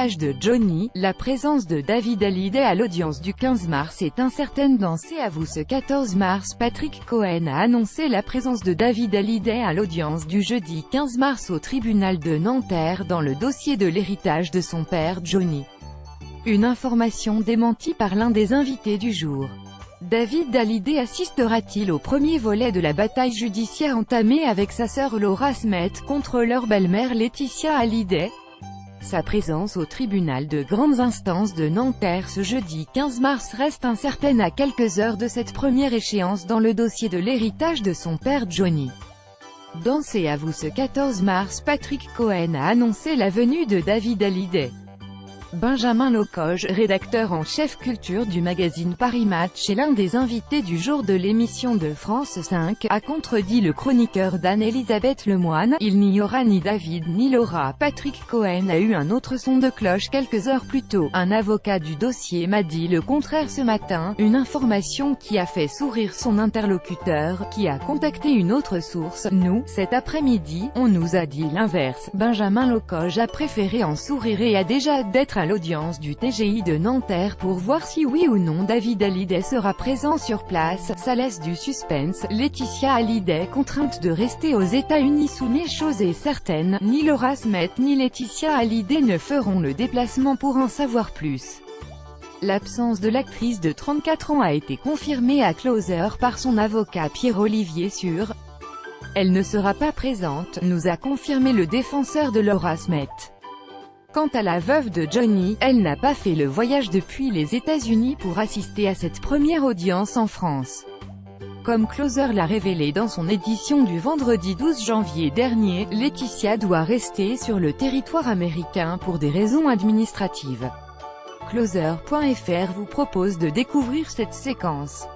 l'héritage de Johnny. La présence de David Hallyday à l'audience du 15 mars est incertaine. Dans C'est à vous ce 14 mars, Patrick Cohen a annoncé la présence de David Hallyday à l'audience du jeudi 15 mars au tribunal de Nanterre dans le dossier de l'héritage de son père Johnny. Une information démentie par l'un des invités du jour. David Hallyday assistera-t-il au premier volet de la bataille judiciaire entamée avec sa sœur Laura Smet contre leur belle-mère Laetitia Hallyday? Sa présence au tribunal de grandes instances de Nanterre ce jeudi 15 mars reste incertaine à quelques heures de cette première échéance dans le dossier de l'héritage de son père Johnny. Dans C'est à vous ce 14 mars, Patrick Cohen a annoncé la venue de David Hallyday. Benjamin Locoge, rédacteur en chef culture du magazine Paris Match et l'un des invités du jour de l'émission de France 5, a contredit le chroniqueur d'Anne-Elisabeth Lemoine. Il n'y aura ni David ni Laura. Patrick Cohen a eu un autre son de cloche quelques heures plus tôt. Un avocat du dossier m'a dit le contraire ce matin, une information qui a fait sourire son interlocuteur, qui a contacté une autre source. Nous, cet après-midi, on nous a dit l'inverse. Benjamin Locoge a préféré en sourire et a déjà d'être à l'audience du TGI de Nanterre pour voir si oui ou non David Hallyday sera présent sur place. Ça laisse du suspense. Laetitia Hallyday contrainte de rester aux États-Unis sous une chose est certaine, ni Laura Smet ni Laetitia Hallyday ne feront le déplacement pour en savoir plus. L'absence de l'actrice de 34 ans a été confirmée à Closer par son avocat Pierre-Olivier Sur. Elle ne sera pas présente, nous a confirmé le défenseur de Laura Smet. Quant à la veuve de Johnny, elle n'a pas fait le voyage depuis les États-Unis pour assister à cette première audience en France. Comme Closer l'a révélé dans son édition du vendredi 12 janvier dernier, Laetitia doit rester sur le territoire américain pour des raisons administratives. Closer.fr vous propose de découvrir cette séquence.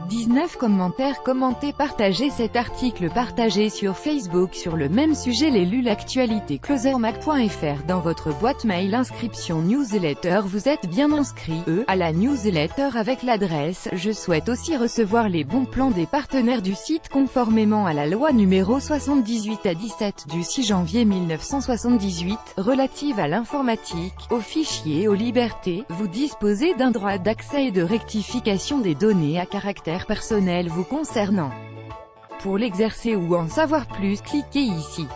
19 commentaires commentés. Partagez cet article partagé sur Facebook sur le même sujet. L'élu l'actualité. Closermag.fr dans votre boîte mail. Inscription newsletter. Vous êtes bien inscrit à la newsletter avec l'adresse. Je souhaite aussi recevoir les bons plans des partenaires du site conformément à la loi numéro 78/17 du 6 janvier 1978 relative à l'informatique, aux fichiers, aux libertés. Vous disposez d'un droit d'accès et de rectification des données à caractère personnel vous concernant. Pour l'exercer ou en savoir plus, cliquez ici.